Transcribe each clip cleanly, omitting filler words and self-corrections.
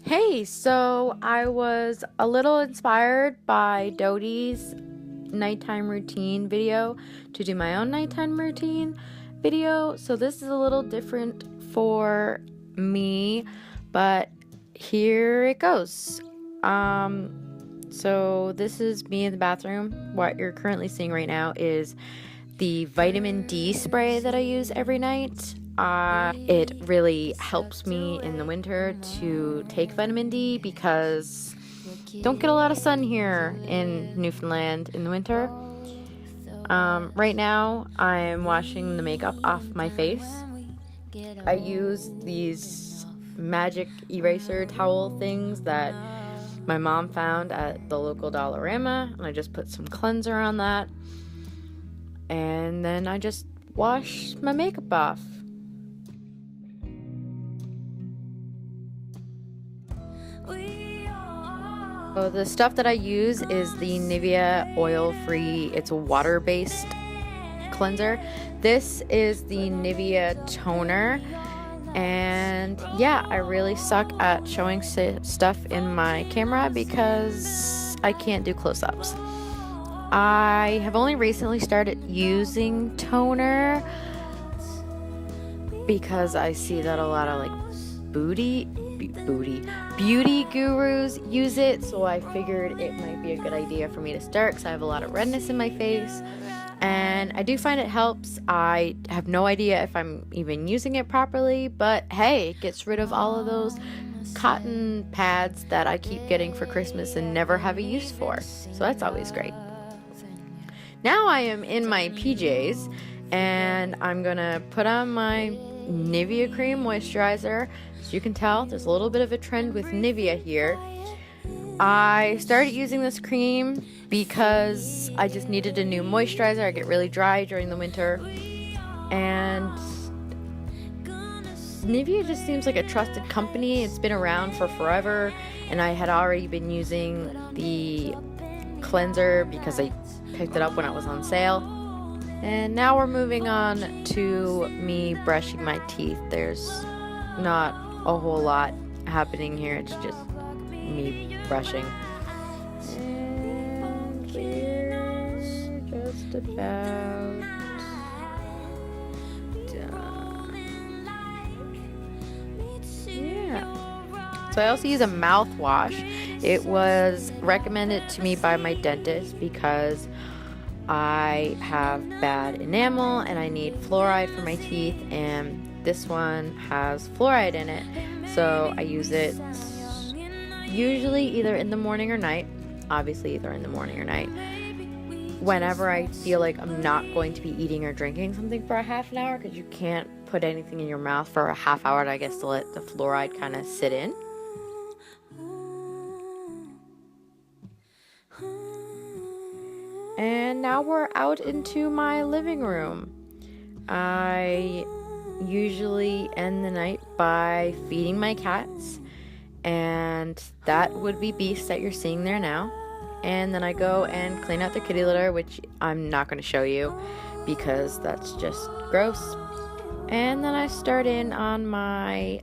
Hey, so I was a little inspired by Dodie's nighttime routine video to do my own nighttime routine video. So this is a little different for me, but here it goes. So this is me in the bathroom. What you're currently seeing right now is the vitamin D spray that I use every night. It really helps me in the winter to take vitamin D because don't get a lot of sun here in Newfoundland in the winter. Right now I'm washing the makeup off my face. I use these magic eraser towel things that my mom found at the local Dollarama, and I just put some cleanser on that, and then I just wash my makeup off. So the stuff that I use is the Nivea oil-free, it's a water-based cleanser. This is the Nivea toner, and yeah, I really suck at showing stuff in my camera because I can't do close-ups. I have only recently started using toner because I see that a lot of like beauty gurus use it, so I figured it might be a good idea for me to start because I have a lot of redness in my face and I do find it helps. I have no idea if I'm even using it properly, but hey, it gets rid of all of those cotton pads that I keep getting for Christmas and never have a use for, so that's always great. Now I am in my PJs and I'm gonna put on my Nivea cream moisturizer. As you can tell, there's a little bit of a trend with Nivea here. I started using this cream because I just needed a new moisturizer. I get really dry during the winter, and Nivea just seems like a trusted company. It's been around for forever, and I had already been using the cleanser because I picked it up when it was on sale. And now we're moving on to me brushing my teeth. There's not a whole lot happening here, it's just me brushing. And we're just about done. Yeah. So I also use a mouthwash. It was recommended to me by my dentist because I have bad enamel and I need fluoride for my teeth, and this one has fluoride in it, so I use it usually either in the morning or night. Obviously either in the morning or night. Whenever I feel like I'm not going to be eating or drinking something for a half an hour, because you can't put anything in your mouth for a half hour, I guess, to let the fluoride kind of sit in. And now we're out into my living room. I usually end the night by feeding my cats, and that would be Beast that you're seeing there now. And then I go and clean out their kitty litter, which I'm not going to show you because that's just gross. And then I start in on my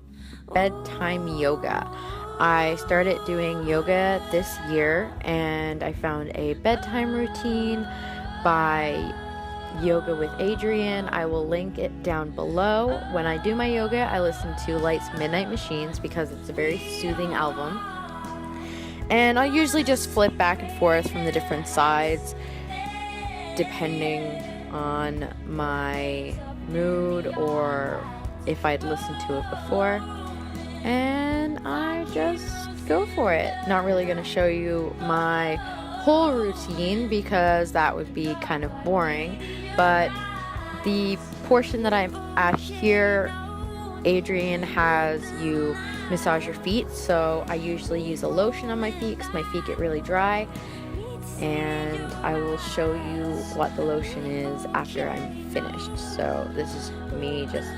bedtime yoga. I started doing yoga this year, and I found a bedtime routine by Yoga with Adrienne. I will link it down below. When I do my yoga, I listen to Light's Midnight Machines because it's a very soothing album. And I usually just flip back and forth from the different sides depending on my mood or if I'd listened to it before. And I just go for it. Not really going to show you my whole routine because that would be kind of boring, but the portion that I'm at here, Adrienne has you massage your feet, so I usually use a lotion on my feet because my feet get really dry, and I will show you what the lotion is after I'm finished. So this is me just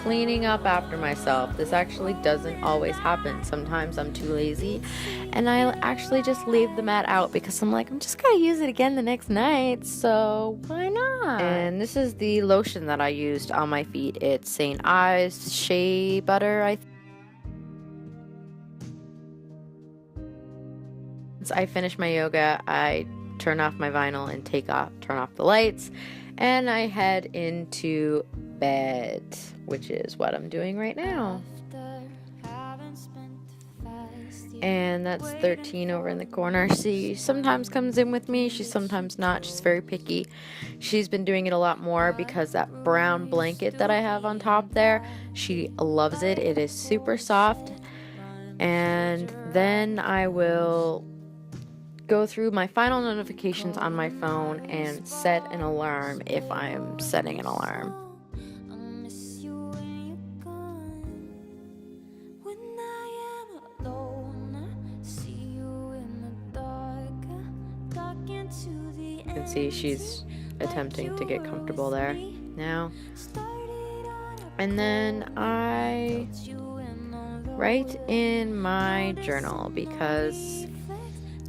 cleaning up after myself. This actually doesn't always happen. Sometimes I'm too lazy and I actually just leave the mat out because I'm like, I'm just gonna use it again the next night, so why not? And this is the lotion that I used on my feet. It's St. Ives Shea Butter, Once I finish my yoga, I turn off my vinyl and turn off the lights, and I head into bed, which is what I'm doing right now. And that's 13 over in the corner. She sometimes comes in with me, she sometimes not. She's very picky. She's been doing it a lot more because that brown blanket that I have on top there, she loves it. It is super soft. And then I will go through my final notifications on my phone and set an alarm if I'm setting an alarm. You can see she's attempting to get comfortable there now. And then I write in my journal because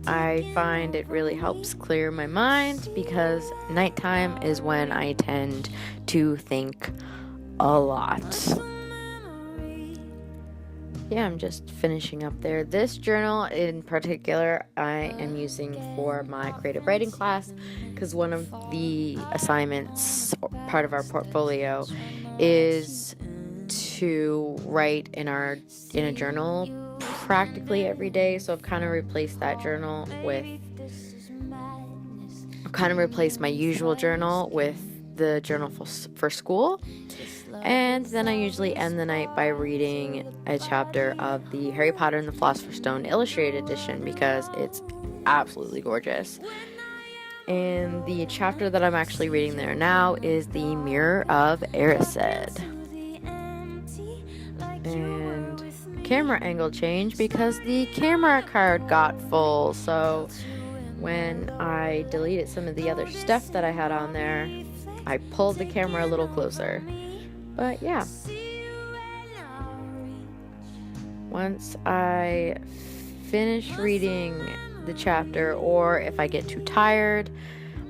I find it really helps clear my mind, because nighttime is when I tend to think a lot. Yeah, I'm just finishing up there. This journal in particular I am using for my creative writing class, because one of the assignments, part of our portfolio, is to write in a journal practically every day. So I've kind of replaced my usual journal with the journal for school. And then I usually end the night by reading a chapter of the Harry Potter and the Philosopher's Stone illustrated edition, because it's absolutely gorgeous. And the chapter that I'm actually reading there now is the Mirror of Erised. And camera angle change because the camera card got full. So when I deleted some of the other stuff that I had on there, I pulled the camera a little closer. But yeah, once I finish reading the chapter, or if I get too tired,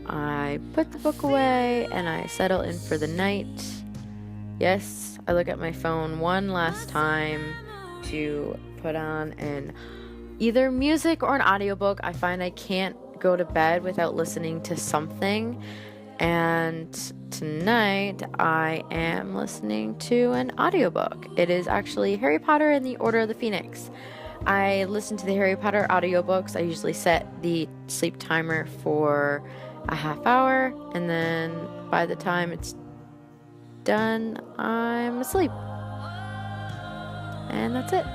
I put the book away and I settle in for the night. Yes, I look at my phone one last time to put on either music or an audiobook. I find I can't go to bed without listening to something. And tonight I am listening to an audiobook. It is actually Harry Potter and the Order of the Phoenix. I listen to the Harry Potter audiobooks. I usually set the sleep timer for a half hour, and then by the time it's done, I'm asleep. And that's it.